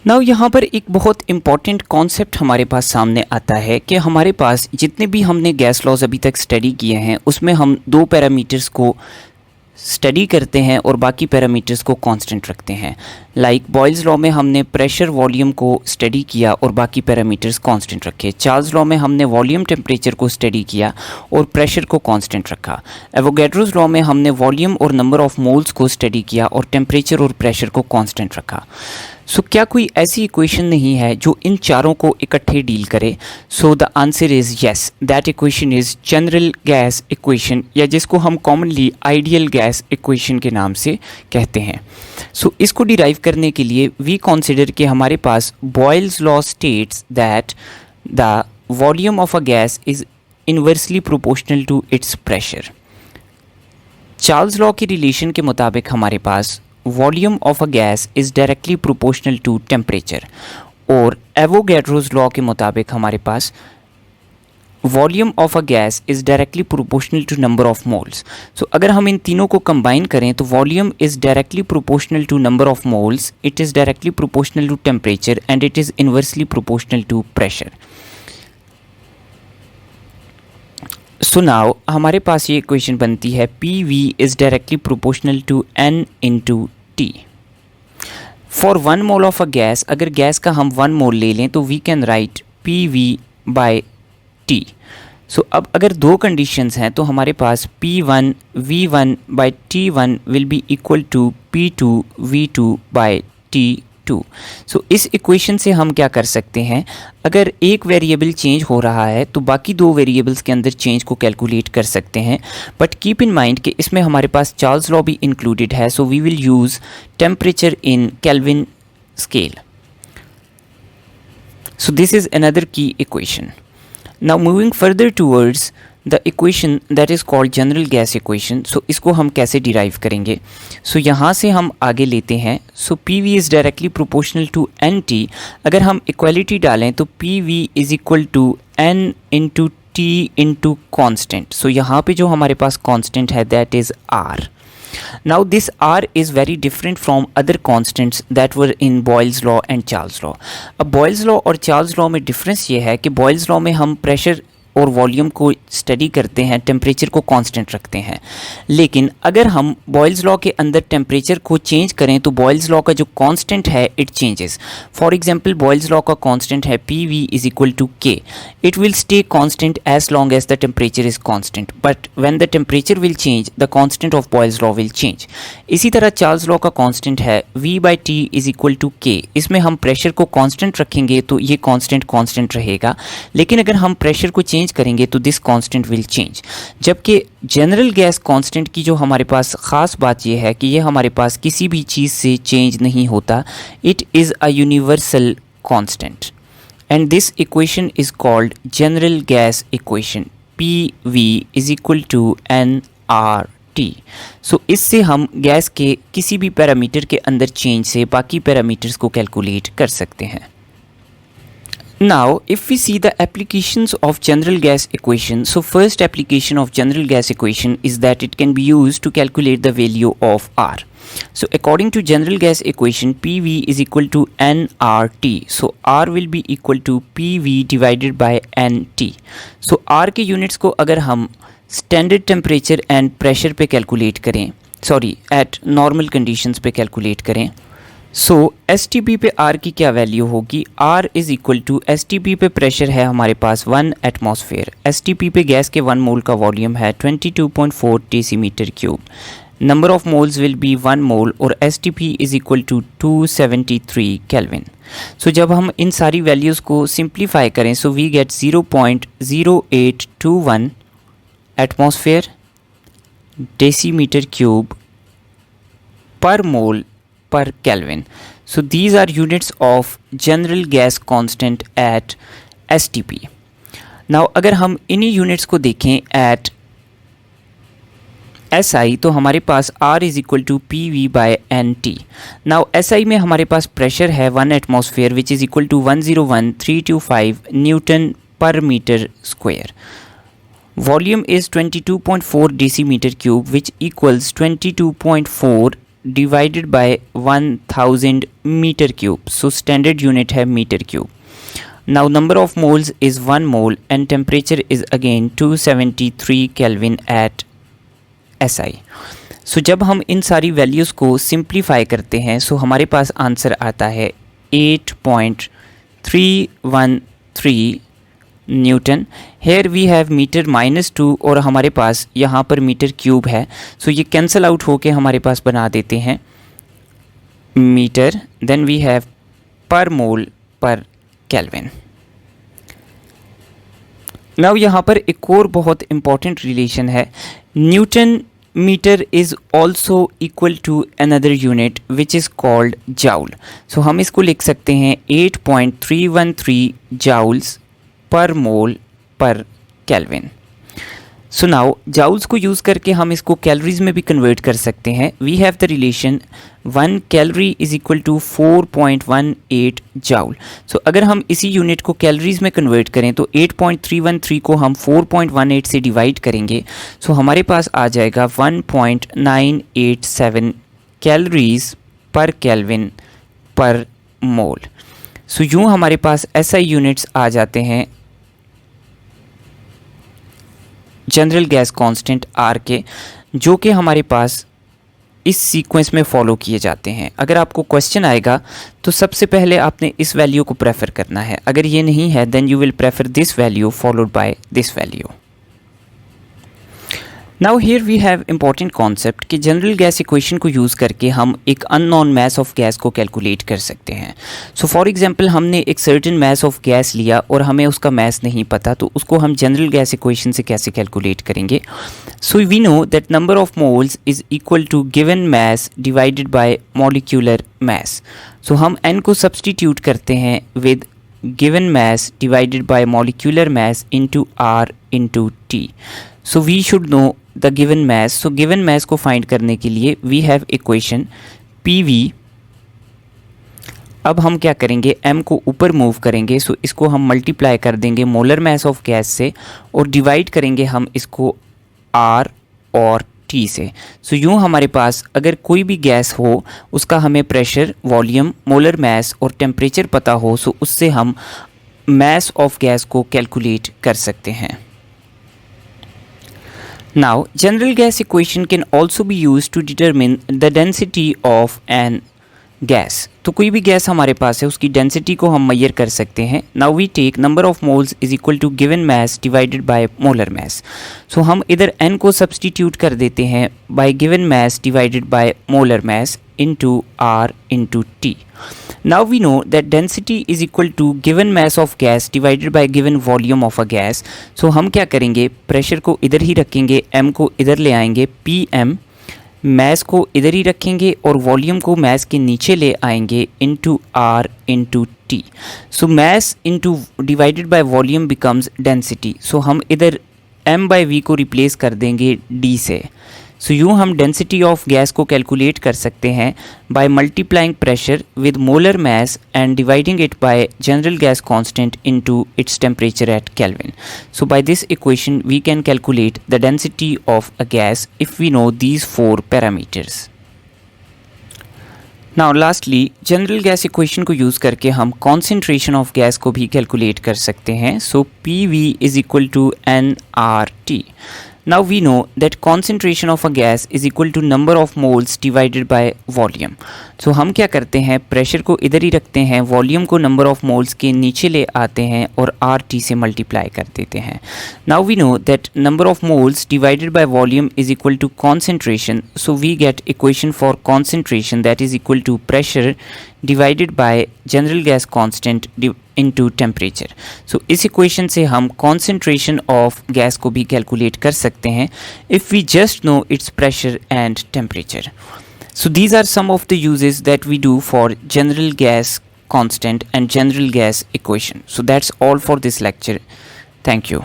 Now यहाँ पर एक बहुत इम्पॉर्टेंट कॉन्सेप्ट हमारे पास सामने आता है कि हमारे पास जितने भी हमने गैस लॉज अभी तक स्टडी किए हैं उसमें हम दो पैरामीटर्स को स्टडी करते हैं और बाकी पैरामीटर्स को कांस्टेंट रखते हैं। लाइक बॉयल्स लॉ में हमने प्रेशर वॉल्यूम को स्टडी किया और बाकी पैरामीटर्स कांस्टेंट रखे। चार्ल्स लॉ में हमने वॉल्यूम टेम्परेचर को स्टडी किया और प्रेशर को कांस्टेंट रखा। एवोगैड्रोस लॉ में हमने वॉल्यूम और नंबर ऑफ मोल्स को स्टडी किया और टेम्परेचर और प्रेशर को कांस्टेंट रखा। सो क्या कोई ऐसी इक्वेशन नहीं है जो इन चारों को इकट्ठे डील करे? So the answer is yes, that equation is general gas equation, या जिसको हम कॉमनली आइडियल गैस इक्वेशन के नाम से कहते हैं। सो इसको डिराइव करने के लिए वी कंसिडर कि हमारे पास Boyle's law states that the volume of a gas is inversely proportional to its pressure. Charles law के रिलेशन के मुताबिक हमारे पास volume of a gas is directly proportional to temperature, और एवोगैड्रोस लॉ के मुताबिक हमारे पास volume of a gas is directly proportional to number of moles. So अगर हम इन तीनों को कंबाइन करें तो volume is directly proportional to number of moles, it is directly proportional to temperature and it is inversely proportional to pressure. So now हमारे पास ये इक्वेशन बनती है P V is directly proportional to N into T. For 1 mole of a gas, अगर gas का हम 1 mole ले लें तो we can write P V by T. So अब अगर दो कंडीशंस हैं तो हमारे पास P1 V1 by T1 will be equal to P2 V2 by T2। So इस इक्वेशन से हम क्या कर सकते हैं, अगर एक वेरिएबल चेंज हो रहा है तो बाकी दो वेरिएबल्स के अंदर चेंज को कैलकुलेट कर सकते हैं। बट कीप इन माइंड कि इसमें हमारे पास चार्ल्स लॉ भी इंक्लूडेड है, so we will use temperature in kelvin scale. So this is another key equation. Now moving further towards the equation that is called general gas equation, so इसको हम कैसे derive करेंगे? So यहाँ से हम आगे लेते हैं। So PV is directly proportional to NT। अगर हम equality डालें तो PV is equal to N into T into constant। So यहाँ पे जो हमारे पास constant है that is R। Now this R is very different from other constants that were in Boyle's law and Charles law। अब Boyle's law और Charles law में difference ये है कि Boyle's law में हम pressure और वॉल्यूम को स्टडी करते हैं, टेम्परेचर को कांस्टेंट रखते हैं। लेकिन अगर हम बॉयल्स लॉ के अंदर टेम्परेचर को चेंज करें तो बॉयल्स लॉ का जो कांस्टेंट है it changes. For example Boyle's law का कांस्टेंट है PV is equal to K। It will stay constant as long as the temperature is constant, but when the temperature will change the constant of Boyle's law will change. इसी तरह Charles law का constant है V by T is equal to K। इसमें हम pressure को constant रखेंगे तो ये कांस्टेंट रहेगा, लेकिन अगर हम प्रेशर को चेंज करेंगे तो दिस कांस्टेंट विल चेंज। जबकि जनरल गैस कांस्टेंट की जो हमारे पास ख़ास बात यह है कि ये हमारे पास किसी भी चीज़ से चेंज नहीं होता, it is a universal constant and this equation is called general gas equation. PV is equal to NRT। सो इससे हम गैस के किसी भी पैरामीटर के अंदर चेंज से बाकी पैरामीटर्स को कैलकुलेट कर सकते हैं। Now, if we see the applications of general gas equation, so first application of general gas equation is that it can be used to calculate the value of R. So according to general gas equation, PV is equal to nRT. So R will be equal to PV divided by NT. So R के units को अगर हम standard temperature and pressure पे calculate करें, sorry, at normal conditions पे calculate करें, सो STP पे R की क्या वैल्यू होगी? R is equal to STP पे प्रेशर है हमारे पास 1 एटमॉस्फेयर। STP पे गैस के 1 मोल का वॉल्यूम है 22.4 decimetre cube. Number of moles will be 1 mole और STP is equal to 273 kelvin. So जब हम इन सारी वैल्यूज़ को सिंप्लीफाई करें so we get 0.0821 atmosphere decimetre cube per mole per Kelvin. So these are units of general gas constant at STP. Now अगर हम इन्हीं यूनिट्स को देखें at SI तो हमारे पास R is equal to PV by NT। Now SI में हमारे पास प्रेशर है 1 atmosphere which is equal to 101,325 newton per metre square. Volume is 22.4 decimeter cube which equals 22.4 divided by 1000 metre cube. So standard unit है metre cube. Now number of moles is 1 mole and temperature is again 273 kelvin at SI. So जब हम इन सारी values को simplify करते हैं सो हमारे पास answer आता है 8.313 newton. Here we have meter -2 और हमारे पास यहाँ पर मीटर क्यूब है. सो ये कैंसल आउट होके हमारे पास बना देते हैं मीटर. देन वी हैव पर मोल पर केल्विन. नाउ यहाँ पर एक और बहुत इंपॉर्टेंट रिलेशन है. Newton metre is also equal to another unit which is called joule. So हम इसको लिख सकते हैं 8.313 joules per mole per kelvin. So now joules को यूज़ करके हम इसको कैलोरीज में भी कन्वर्ट कर सकते हैं. We have the relation 1 calorie is equal to 4.18 joule. So अगर हम इसी यूनिट को कैलोरीज में कन्वर्ट करें तो 8.313 को हम 4.18 से डिवाइड करेंगे. सो हमारे पास आ जाएगा 1.987 कैलोरीज पर केल्विन पर मोल. सो यूँ हमारे पास SI यूनिट्स आ जाते हैं जनरल गैस कांस्टेंट R के, जो कि हमारे पास इस सीक्वेंस में फॉलो किए जाते हैं. अगर आपको क्वेश्चन आएगा तो सबसे पहले आपने इस वैल्यू को प्रेफर करना है. अगर ये नहीं है then you will prefer this value followed by this value. Now here we have important concept कि जनरल गैस इक्वेशन को यूज़ करके हम एक अननोन मास ऑफ गैस को कैलकुलेट कर सकते हैं. सो फॉर एग्जांपल हमने एक सर्टेन मास ऑफ गैस लिया और हमें उसका मास नहीं पता, तो उसको हम जनरल गैस इक्वेशन से कैसे कैलकुलेट करेंगे. So we know that number of moles is equal to given mass divided by molecular mass. So हम n को सब्सटीट्यूट करते हैं with given mass divided by molecular mass into r into t. So we should know the given mass. So given mass को find करने के लिए we have equation PV. अब हम क्या करेंगे, m को ऊपर मूव करेंगे. सो इसको हम मल्टीप्लाई कर देंगे मोलर मास ऑफ गैस से और डिवाइड करेंगे हम इसको R और T से. सो यूँ हमारे पास अगर कोई भी गैस हो उसका हमें प्रेशर, वॉल्यूम, मोलर मास और टेम्परेचर पता हो सो उससे हम मास ऑफ गैस को कैलकुलेट कर सकते हैं. Now, general gas equation can also be used to determine the density of an gas. तो कोई भी गैस हमारे पास है उसकी डेंसिटी को हम मेजर कर सकते हैं. Now we take number of moles is equal to given mass divided by molar mass. So हम इधर n को सब्सटीट्यूट कर देते हैं by given mass divided by molar mass into R into T. Now we know that density is equal to given mass of gas divided by given volume of a gas. So हम क्या करेंगे, pressure को इधर ही रखेंगे, m को इधर ले आएंगे Pm, मास को इधर ही रखेंगे और वॉल्यूम को मास के नीचे ले आएंगे into R into T. So mass into divided by volume becomes density. So हम इधर m बाई v को रिप्लेस कर देंगे d से. सो यूँ हम डेंसिटी ऑफ गैस को कैलकुलेट कर सकते हैं by multiplying pressure with molar mass and dividing it by general gas constant into its temperature at kelvin. So by this equation we can calculate the density of a gas if we know these 4 parameters. Now lastly general gas equation को use करके हम concentration of gas को भी calculate कर सकते हैं. So PV is equal to nRT. Now we know that concentration of a gas is equal to number of moles divided by volume. So हम क्या करते हैं, प्रेशर को इधर ही रखते हैं, वॉल्यूम को नंबर ऑफ मोल्स के नीचे ले आते हैं और RT से मल्टीप्लाई कर देते हैं. Now we know that number of moles divided by volume is equal to concentration. So we get equation for concentration that is equal to pressure divided by general gas constant into temperature. So इस equation से हम concentration of gas को भी calculate कर सकते हैं if we just know its pressure and temperature. So these are some of the uses that we do for general gas constant and general gas equation. So that's all for this lecture. Thank you.